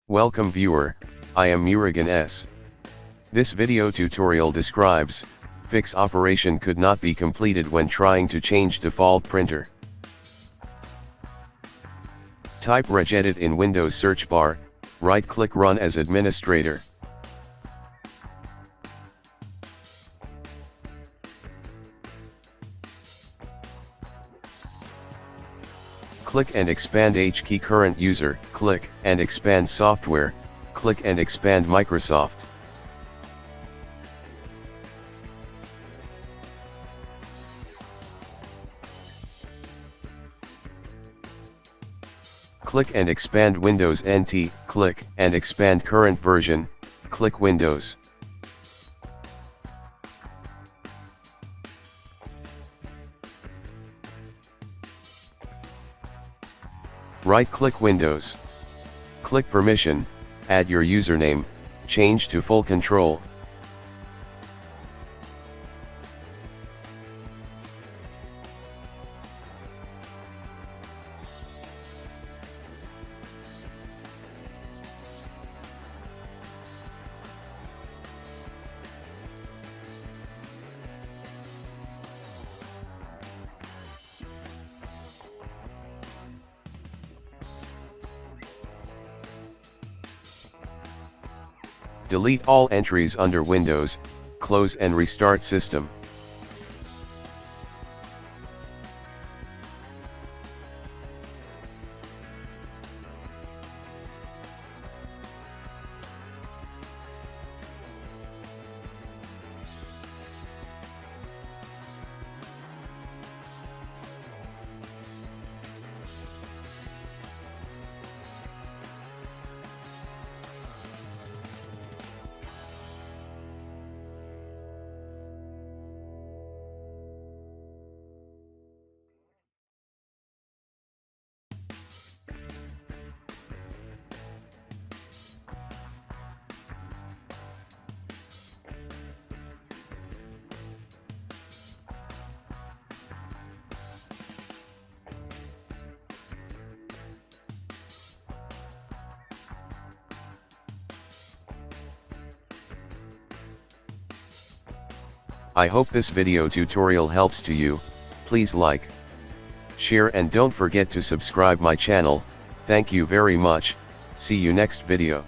Welcome viewer, I am Murugan S. This video tutorial describes, fix operation could not be completed when trying to change default printer. Type regedit in Windows search bar, right-click Run as administrator. Click and expand H key current user, click and expand software, click and expand Microsoft. Click and expand Windows NT, click and expand current version, click Windows. Right-click Windows. Click Permission, add your username, change to full control. Delete all entries under Windows, close and restart system. I hope this video tutorial helps to you. Please like, share and don't forget to subscribe my channel. Thank you very much. See you next video.